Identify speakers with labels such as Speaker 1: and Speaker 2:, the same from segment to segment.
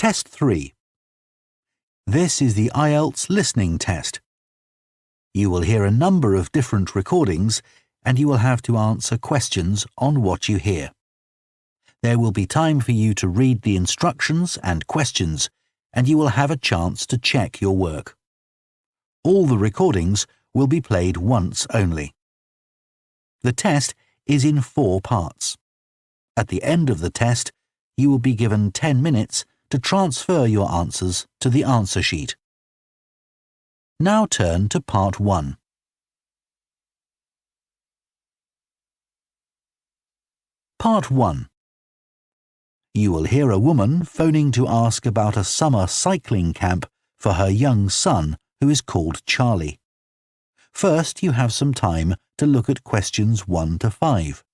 Speaker 1: Test 3. This is the IELTS Listening Test. You will hear a number of different recordings and you will have to answer questions on what you hear. There will be time for you to read the instructions and questions, and you will have a chance to check your work. All the recordings will be played once only. The test is in 4 parts. At the end of the test, you will be given 10 minutes to transfer your answers to the answer sheet. Now turn to Part 1. Part 1. You will hear a woman phoning to ask about a summer cycling camp for her young son who is called Charlie. First, you have some time to look at questions 1 to 5.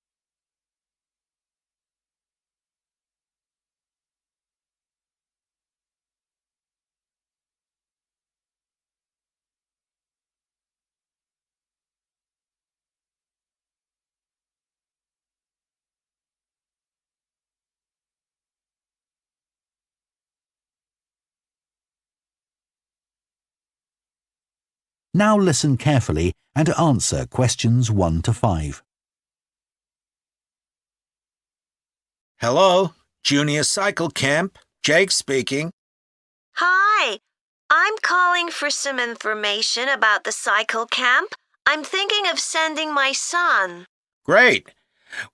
Speaker 1: Now listen carefully and answer questions 1 to 5.
Speaker 2: Hello, Junior Cycle Camp. Jake speaking.
Speaker 3: Hi, I'm calling for some information about the cycle camp. I'm thinking of sending my son.
Speaker 2: Great.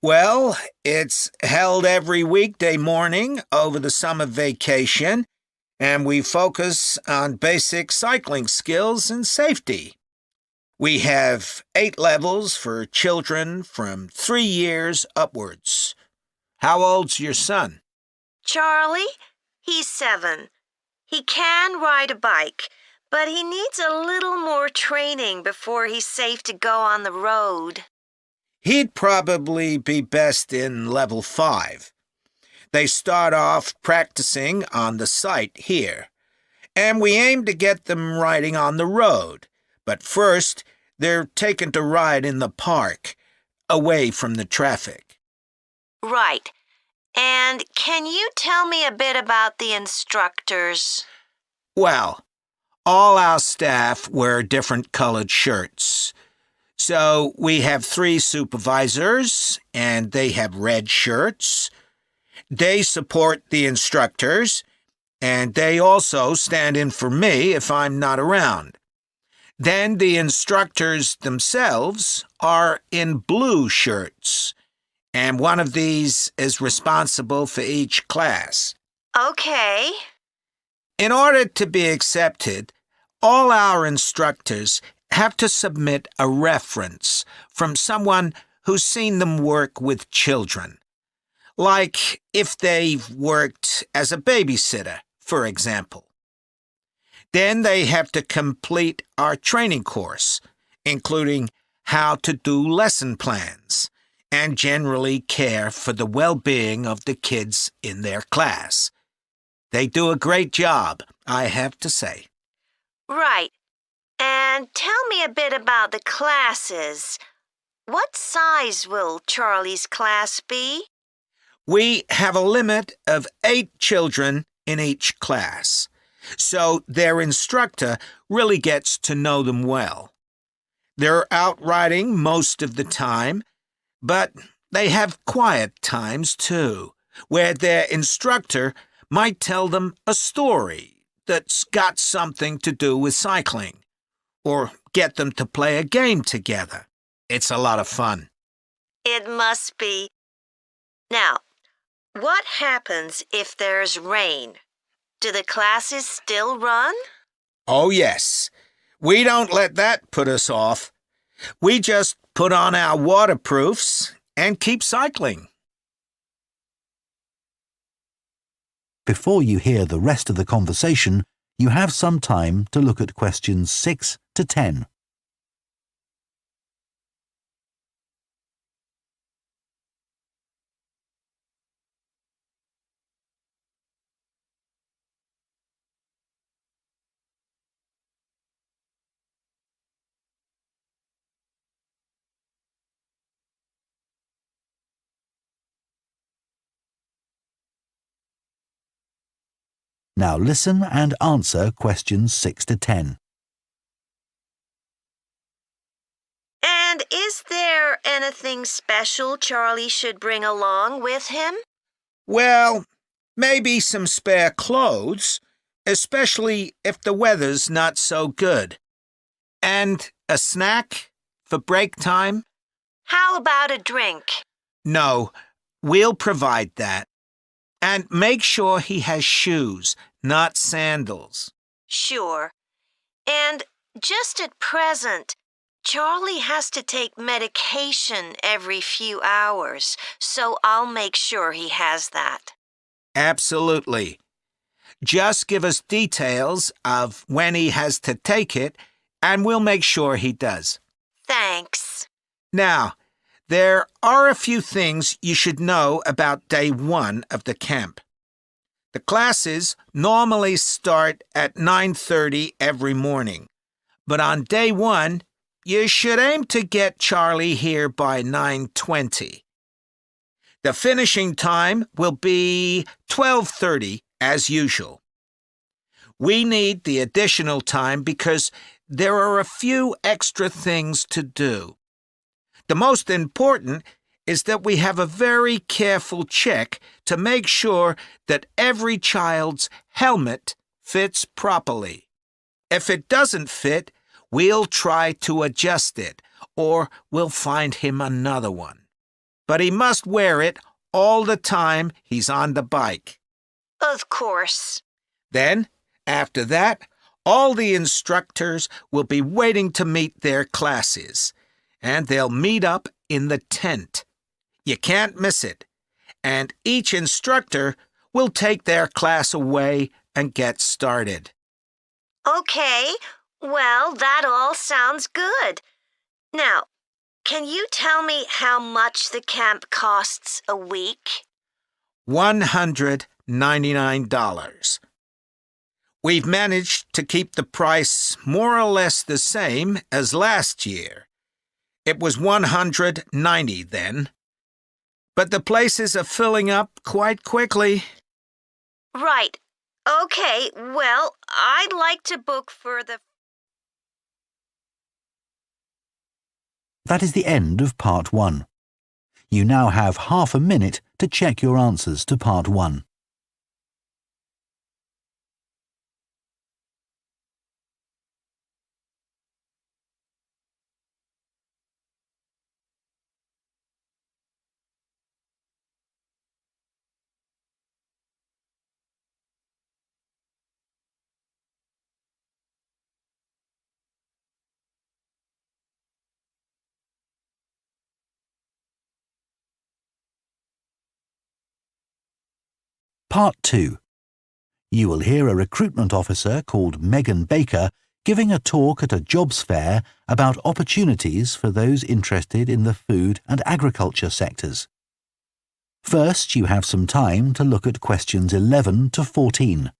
Speaker 2: Well, it's held every weekday morning over the summer vacation, and we focus on basic cycling skills and safety. We have 8 levels for children from 3 years upwards. How old's your son?
Speaker 3: Charlie, he's 7. He can ride a bike, but he needs a little more training before he's safe to go on the road.
Speaker 2: He'd probably be best in level 5. They start off practicing on the site here, and we aim to get them riding on the road. But first, they're taken to ride in the park, away from the traffic.
Speaker 3: Right. And can you tell me a bit about the instructors?
Speaker 2: Well, all our staff wear different colored shirts. So we have 3 supervisors, and they have red shirts. They support the instructors, and they also stand in for me if I'm not around. Then the instructors themselves are in blue shirts, and one of these is responsible for each class.
Speaker 3: Okay.
Speaker 2: In order to be accepted, all our instructors have to submit a reference from someone who's seen them work with children. Like if they've worked as a babysitter, for example. Then they have to complete our training course, including how to do lesson plans and generally care for the well-being of the kids in their class. They do a great job, I have to say.
Speaker 3: Right. And tell me a bit about the classes. What size will Charlie's class be?
Speaker 2: We have a limit of 8 children in each class, so their instructor really gets to know them well. They're out riding most of the time, but they have quiet times too, where their instructor might tell them a story that's got something to do with cycling, or get them to play a game together. It's a lot of fun.
Speaker 3: It must be. Now, what happens if there's rain? Do the classes still run?
Speaker 2: Oh, yes. We don't let that put us off. We just put on our waterproofs and keep cycling.
Speaker 1: Before you hear the rest of the conversation, you have some time to look at questions 6 to 10. Now listen and answer questions 6 to 10.
Speaker 3: And is there anything special Charlie should bring along with him?
Speaker 2: Well, maybe some spare clothes, especially if the weather's not so good. And a snack for break time?
Speaker 3: How about a drink?
Speaker 2: No, we'll provide that. And make sure he has shoes, not sandals.
Speaker 3: Sure. And just at present, Charlie has to take medication every few hours, so I'll make sure he has that.
Speaker 2: Absolutely. Just give us details of when he has to take it, and we'll make sure he does.
Speaker 3: Thanks.
Speaker 2: Now, there are a few things you should know about day 1 of the camp. The classes normally start at 9:30 every morning, but on day 1, you should aim to get Charlie here by 9:20. The finishing time will be 12:30 as usual. We need the additional time because there are a few extra things to do. The most important is that we have a very careful check to make sure that every child's helmet fits properly. If it doesn't fit, we'll try to adjust it, or we'll find him another one. But he must wear it all the time he's on the bike.
Speaker 3: Of course.
Speaker 2: Then, after that, all the instructors will be waiting to meet their classes, and they'll meet up in the tent. You can't miss it, and each instructor will take their class away and get started.
Speaker 3: Okay, well, that all sounds good. Now, can you tell me how much the camp costs a week?
Speaker 2: $199. We've managed to keep the price more or less the same as last year. It was $190 then. But the places are filling up quite quickly.
Speaker 3: Right. Okay, well, I'd like to book for the...
Speaker 1: That is the end of Part 1. You now have half a minute to check your answers to Part 1. Part 2. You will hear a recruitment officer called Megan Baker giving a talk at a jobs fair about opportunities for those interested in the food and agriculture sectors. First, you have some time to look at questions 11 to 14.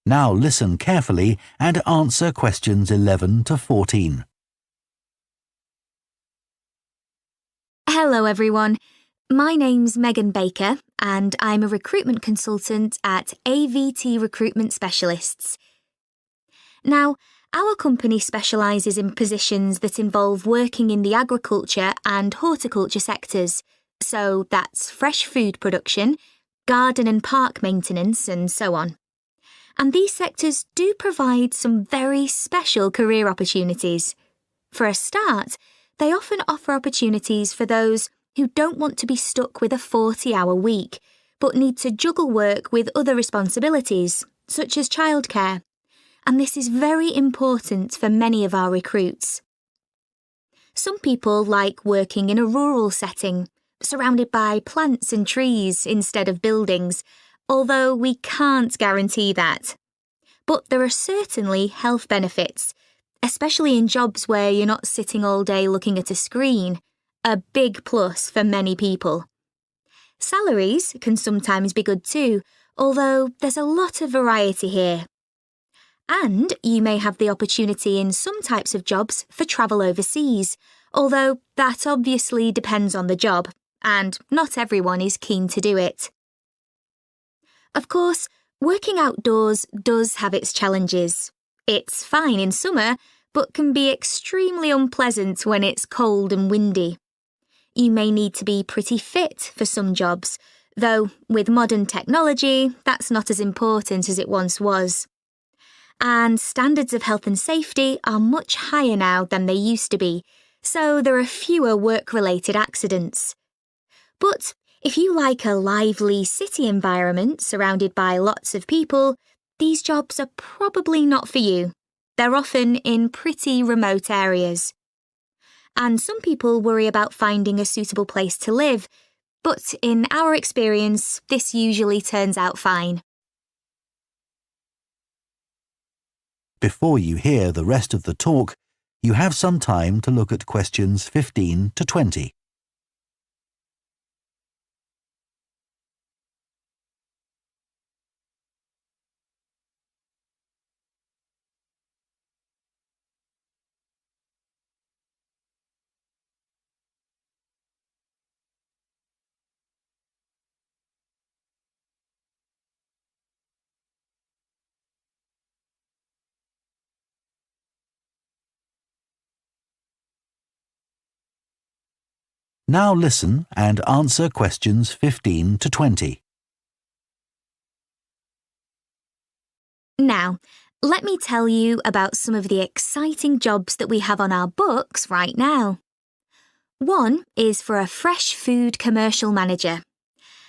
Speaker 1: Now listen carefully and answer questions 11 to 14.
Speaker 4: Hello everyone, my name's Megan Baker and I'm a recruitment consultant at AVT Recruitment Specialists. Now, our company specialises in positions that involve working in the agriculture and horticulture sectors, so that's fresh food production, garden and park maintenance and so on. And these sectors do provide some very special career opportunities. For a start, they often offer opportunities for those who don't want to be stuck with a 40-hour week, but need to juggle work with other responsibilities, such as childcare. And this is very important for many of our recruits. Some people like working in a rural setting, surrounded by plants and trees instead of buildings, although we can't guarantee that. But there are certainly health benefits, especially in jobs where you're not sitting all day looking at a screen, a big plus for many people. Salaries can sometimes be good too, although there's a lot of variety here. And you may have the opportunity in some types of jobs for travel overseas, although that obviously depends on the job, and not everyone is keen to do it. Of course, working outdoors does have its challenges. It's fine in summer, but can be extremely unpleasant when it's cold and windy. You may need to be pretty fit for some jobs, though with modern technology, that's not as important as it once was. And standards of health and safety are much higher now than they used to be, so there are fewer work-related accidents. But if you like a lively city environment surrounded by lots of people, these jobs are probably not for you. They're often in pretty remote areas. And some people worry about finding a suitable place to live, but in our experience, this usually turns out fine.
Speaker 1: Before you hear the rest of the talk, you have some time to look at questions 15 to 20. Now listen and answer questions 15 to 20.
Speaker 4: Now, let me tell you about some of the exciting jobs that we have on our books right now. One is for a fresh food commercial manager.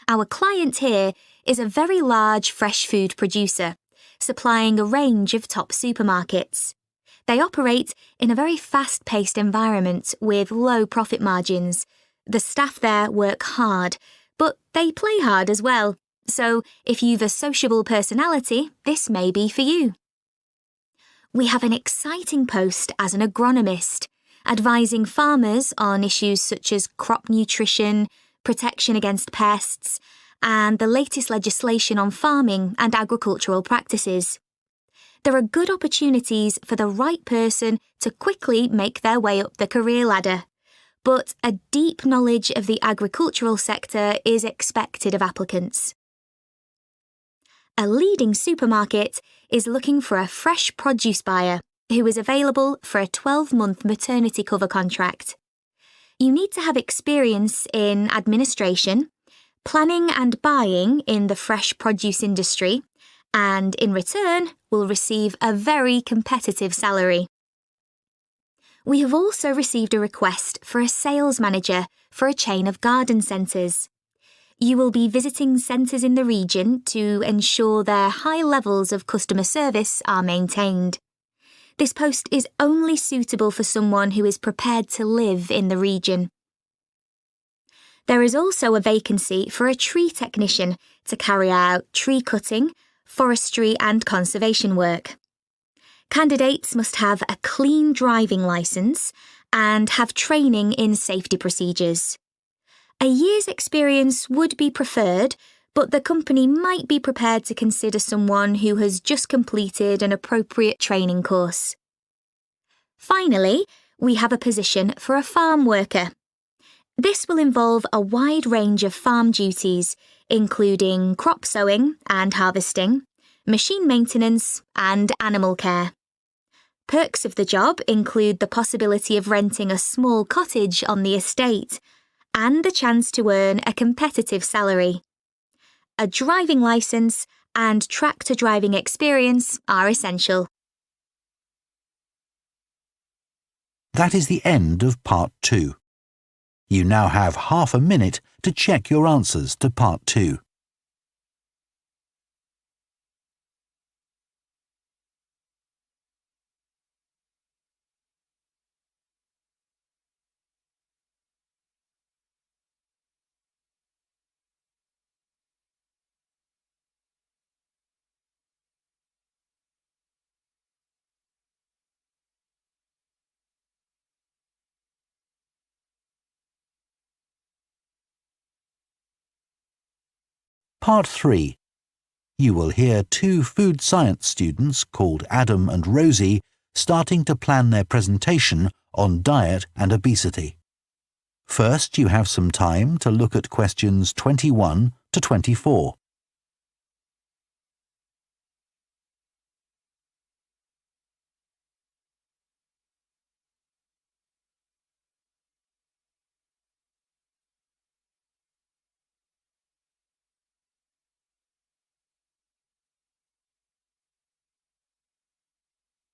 Speaker 4: Our client here is a very large fresh food producer, supplying a range of top supermarkets. They operate in a very fast-paced environment with low profit margins. The staff there work hard, but they play hard as well. So if you've a sociable personality, this may be for you. We have an exciting post as an agronomist, advising farmers on issues such as crop nutrition, protection against pests, and the latest legislation on farming and agricultural practices. There are good opportunities for the right person to quickly make their way up the career ladder, but a deep knowledge of the agricultural sector is expected of applicants. A leading supermarket is looking for a fresh produce buyer who is available for a 12-month maternity cover contract. You need to have experience in administration, planning and buying in the fresh produce industry, and in return will receive a very competitive salary. We have also received a request for a sales manager for a chain of garden centres. You will be visiting centres in the region to ensure their high levels of customer service are maintained. This post is only suitable for someone who is prepared to live in the region. There is also a vacancy for a tree technician to carry out tree cutting, forestry and conservation work. Candidates must have a clean driving licence and have training in safety procedures. A year's experience would be preferred, but the company might be prepared to consider someone who has just completed an appropriate training course. Finally, we have a position for a farm worker. This will involve a wide range of farm duties, including crop sowing and harvesting, machine maintenance, and animal care. Perks of the job include the possibility of renting a small cottage on the estate and the chance to earn a competitive salary. A driving licence and tractor driving experience are essential.
Speaker 1: That is the end of Part 2. You now have half a minute to check your answers to Part 2. Part 3. You will hear two food science students called Adam and Rosie starting to plan their presentation on diet and obesity. First, you have some time to look at questions 21 to 24.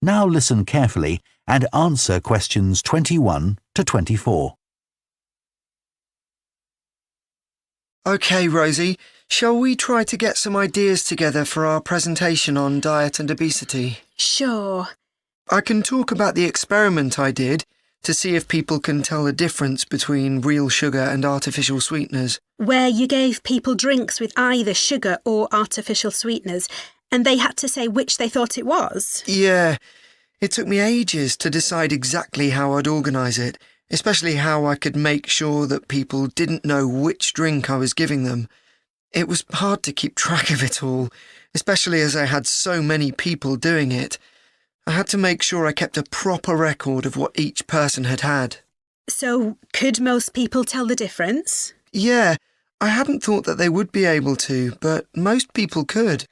Speaker 1: Now listen carefully and answer questions 21 to 24.
Speaker 5: OK, Rosie, shall we try to get some ideas together for our presentation on diet and obesity?
Speaker 6: Sure.
Speaker 5: I can talk about the experiment I did to see if people can tell the difference between real sugar and artificial sweeteners.
Speaker 6: Where you gave people drinks with either sugar or artificial sweeteners, and they had to say which they thought it was?
Speaker 5: Yeah, it took me ages to decide exactly how I'd organise it, especially how I could make sure that people didn't know which drink I was giving them. It was hard to keep track of it all, especially as I had so many people doing it. I had to make sure I kept a proper record of what each person had had.
Speaker 6: So, could most people tell the difference?
Speaker 5: Yeah, I hadn't thought that they would be able to, but most people could.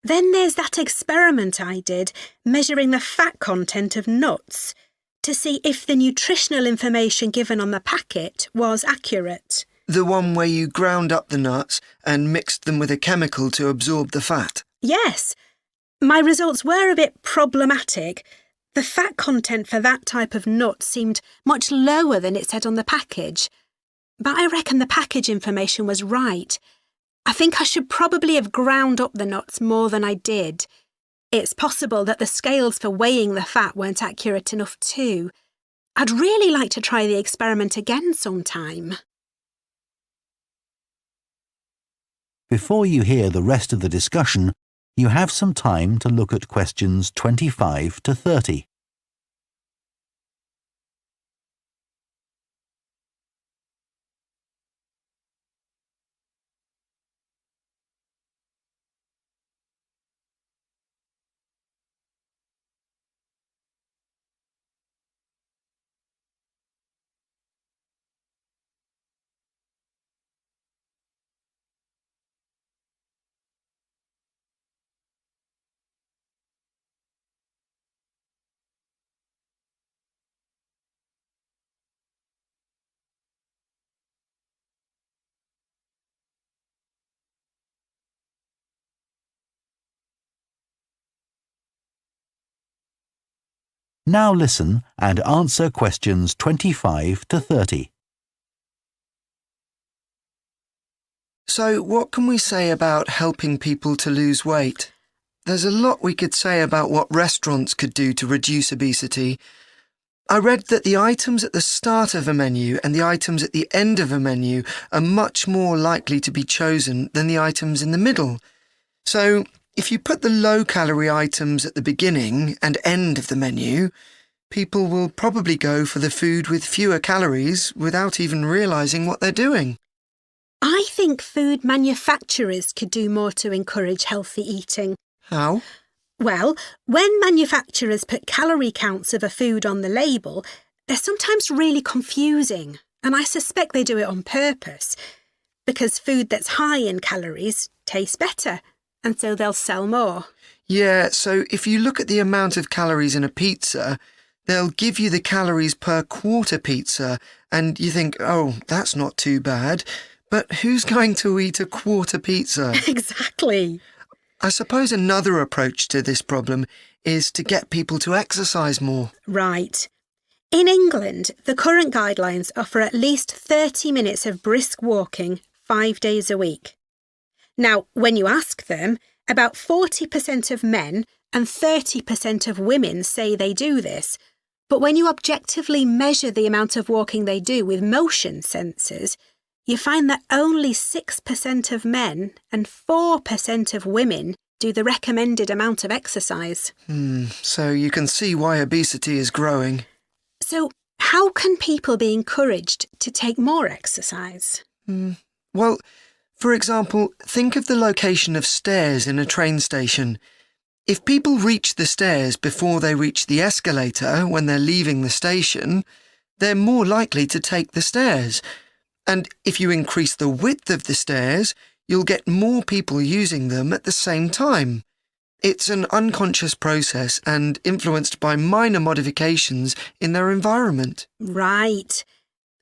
Speaker 6: Then there's that experiment I did, measuring the fat content of nuts, to see if the nutritional information given on the packet was accurate.
Speaker 5: The one where you ground up the nuts and mixed them with a chemical to absorb the fat?
Speaker 6: Yes. My results were a bit problematic. The fat content for that type of nut seemed much lower than it said on the package. But I reckon the package information was right. I think I should probably have ground up the nuts more than I did. It's possible that the scales for weighing the fat weren't accurate enough too. I'd really like to try the experiment again sometime.
Speaker 1: Before you hear the rest of the discussion, you have some time to look at questions 25 to 30. Now listen and answer questions 25 to 30.
Speaker 5: So, what can we say about helping people to lose weight? There's a lot we could say about what restaurants could do to reduce obesity. I read that the items at the start of a menu and the items at the end of a menu are much more likely to be chosen than the items in the middle. So, if you put the low-calorie items at the beginning and end of the menu, people will probably go for the food with fewer calories without even realising what they're doing.
Speaker 6: I think food manufacturers could do more to encourage healthy eating.
Speaker 5: How?
Speaker 6: Well, when manufacturers put calorie counts of a food on the label, they're sometimes really confusing, and I suspect they do it on purpose, because food that's high in calories tastes better, and so they'll sell more.
Speaker 5: Yeah, so if you look at the amount of calories in a pizza, they'll give you the calories per quarter pizza, and you think, oh, that's not too bad. But who's going to eat a quarter pizza?
Speaker 6: Exactly.
Speaker 5: I suppose another approach to this problem is to get people to exercise more.
Speaker 6: Right. In England, the current guidelines offer at least 30 minutes of brisk walking 5 days a week. Now, when you ask them, about 40% of men and 30% of women say they do this. But when you objectively measure the amount of walking they do with motion sensors, you find that only 6% of men and 4% of women do the recommended amount of exercise.
Speaker 5: So you can see why obesity is growing.
Speaker 6: So how can people be encouraged to take more exercise?
Speaker 5: Well, For example, think of the location of stairs in a train station. If people reach the stairs before they reach the escalator when they're leaving the station, they're more likely to take the stairs. And if you increase the width of the stairs, you'll get more people using them at the same time. It's an unconscious process and influenced by minor modifications in their environment.
Speaker 6: Right.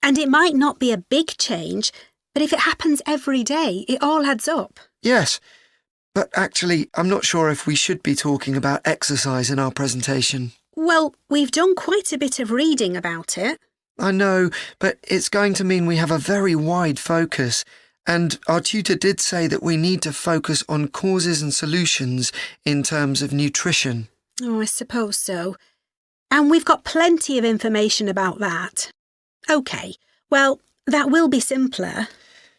Speaker 6: And it might not be a big change, but if it happens every day, it all adds up.
Speaker 5: Yes, but actually, I'm not sure if we should be talking about exercise in our presentation.
Speaker 6: Well, we've done quite a bit of reading about it.
Speaker 5: I know, but it's going to mean we have a very wide focus, and our tutor did say that we need to focus on causes and solutions in terms of nutrition.
Speaker 6: Oh, I suppose so. And we've got plenty of information about that. OK, well, that will be simpler.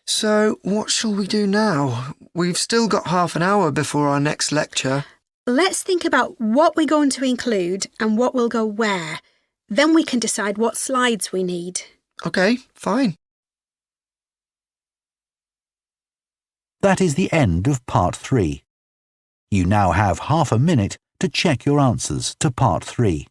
Speaker 5: So, what shall we do now? We've still got half an hour before our next lecture.
Speaker 6: Let's think about what we're going to include and what will go where. Then we can decide what slides we need.
Speaker 5: OK, fine.
Speaker 1: That is the end of Part 3. You now have half a minute to check your answers to Part 3.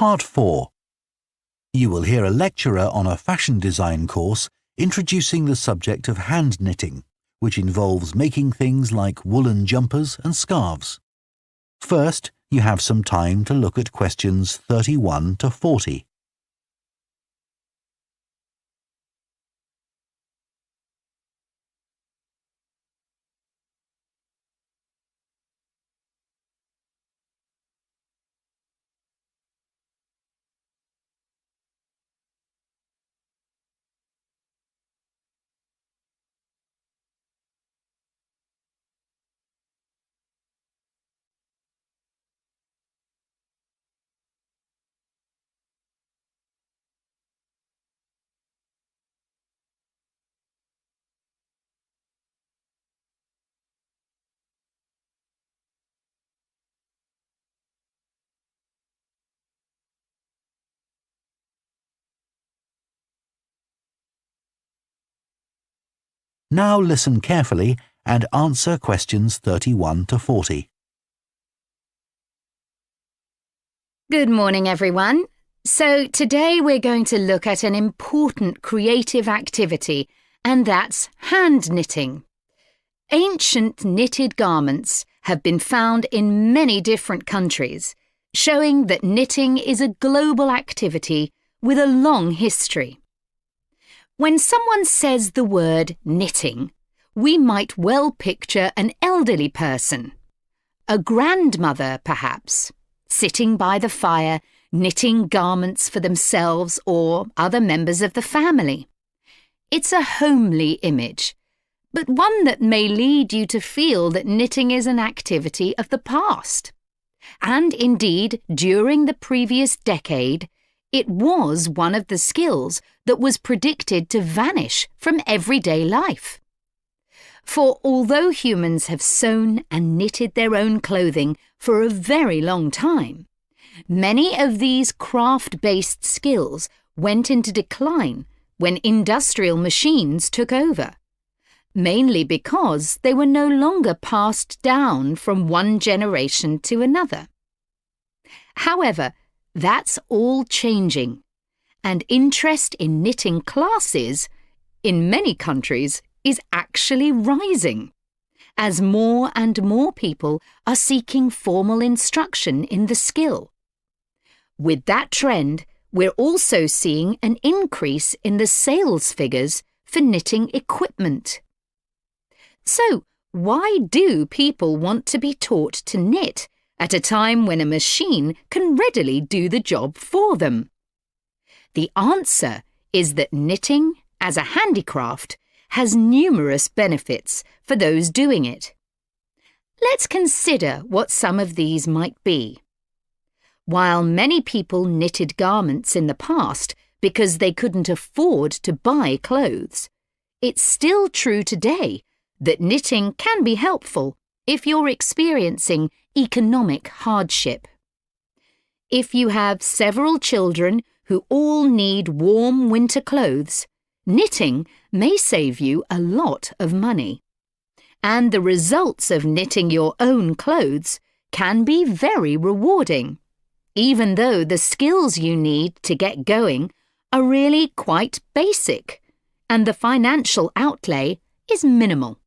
Speaker 1: Part 4. You will hear a lecturer on a fashion design course introducing the subject of hand knitting, which involves making things like woolen jumpers and scarves. First, you have some time to look at questions 31 to 40. Now listen carefully and answer questions 31 to 40.
Speaker 7: Good morning, everyone. So today we're going to look at an important creative activity, and that's hand knitting. Ancient knitted garments have been found in many different countries, showing that knitting is a global activity with a long history. When someone says the word knitting, we might well picture an elderly person, a grandmother perhaps, sitting by the fire knitting garments for themselves or other members of the family. It's a homely image, but one that may lead you to feel that knitting is an activity of the past. And indeed, during the previous decade, it was one of the skills that was predicted to vanish from everyday life. For although humans have sewn and knitted their own clothing for a very long time, many of these craft-based skills went into decline when industrial machines took over, mainly because they were no longer passed down from one generation to another. However, that's all changing, and interest in knitting classes, in many countries, is actually rising, as more and more people are seeking formal instruction in the skill. With that trend, we're also seeing an increase in the sales figures for knitting equipment. So, why do people want to be taught to knit at a time when a machine can readily do the job for them? The answer is that knitting, as a handicraft, has numerous benefits for those doing it. Let's consider what some of these might be. While many people knitted garments in the past because they couldn't afford to buy clothes, it's still true today that knitting can be helpful if you're experiencing economic hardship. If you have several children who all need warm winter clothes, knitting may save you a lot of money. And the results of knitting your own clothes can be very rewarding, even though the skills you need to get going are really quite basic, and the financial outlay is minimal.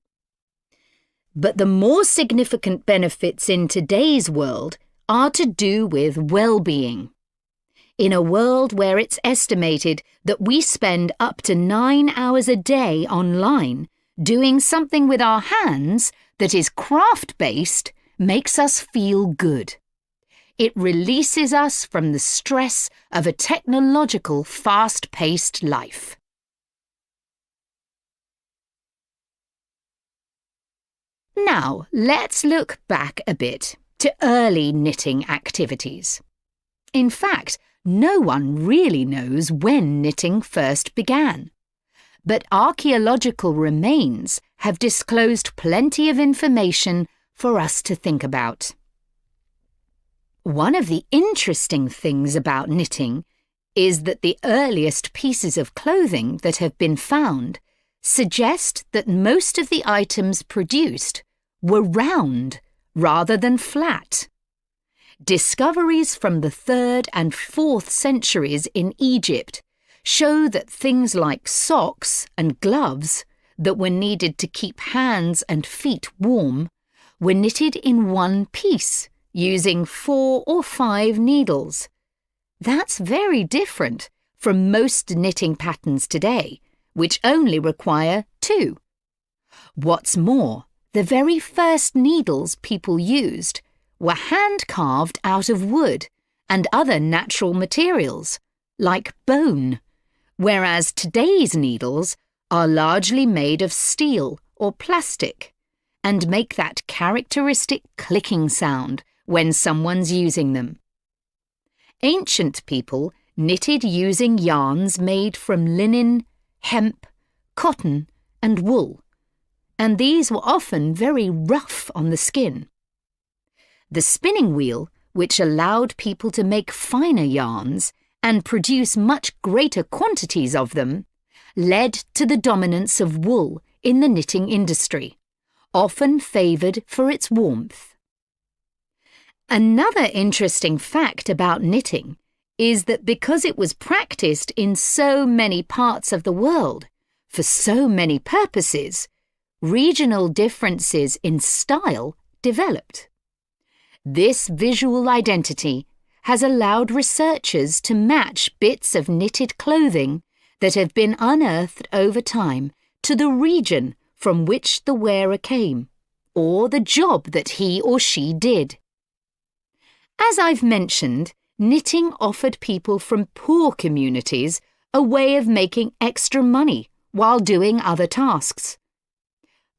Speaker 7: But the more significant benefits in today's world are to do with well-being. In a world where it's estimated that we spend up to 9 hours a day online, doing something with our hands that is craft-based makes us feel good. It releases us from the stress of a technological, fast-paced life. Now, let's look back a bit to early knitting activities. In fact, no one really knows when knitting first began. But archaeological remains have disclosed plenty of information for us to think about. One of the interesting things about knitting is that the earliest pieces of clothing that have been found suggest that most of the items produced were round rather than flat. Discoveries from the 3rd and 4th centuries in Egypt show that things like socks and gloves that were needed to keep hands and feet warm were knitted in one piece using 4 or 5 needles. That's very different from most knitting patterns today, which only require 2. What's more, the very first needles people used were hand-carved out of wood and other natural materials, like bone, whereas today's needles are largely made of steel or plastic and make that characteristic clicking sound when someone's using them. Ancient people knitted using yarns made from linen, hemp, cotton, and wool, and these were often very rough on the skin. The spinning wheel, which allowed people to make finer yarns and produce much greater quantities of them, led to the dominance of wool in the knitting industry, often favoured for its warmth. Another interesting fact about knitting is that because it was practised in so many parts of the world, for so many purposes, regional differences in style developed. This visual identity has allowed researchers to match bits of knitted clothing that have been unearthed over time to the region from which the wearer came, or the job that he or she did. As I've mentioned, knitting offered people from poor communities a way of making extra money while doing other tasks.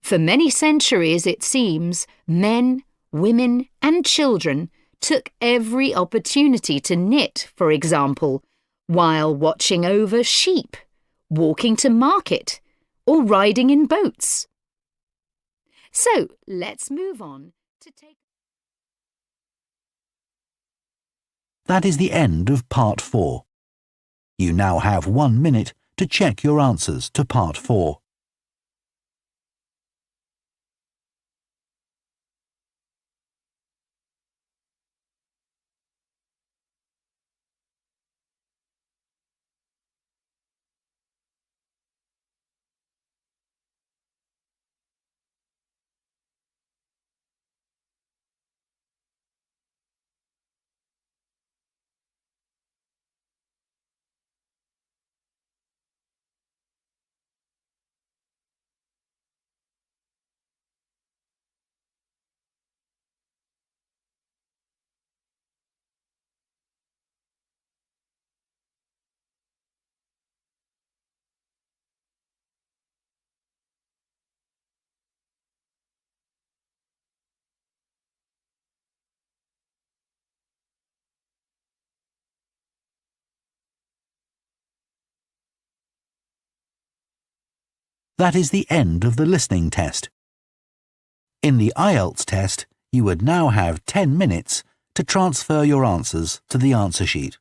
Speaker 7: For many centuries, it seems, men, women and children took every opportunity to knit, for example, while watching over sheep, walking to market, or riding in boats. So let's move on to take...
Speaker 1: That is the end of Part 4. You now have 1 minute to check your answers to Part 4. That is the end of the listening test. In the IELTS test, you would now have 10 minutes to transfer your answers to the answer sheet.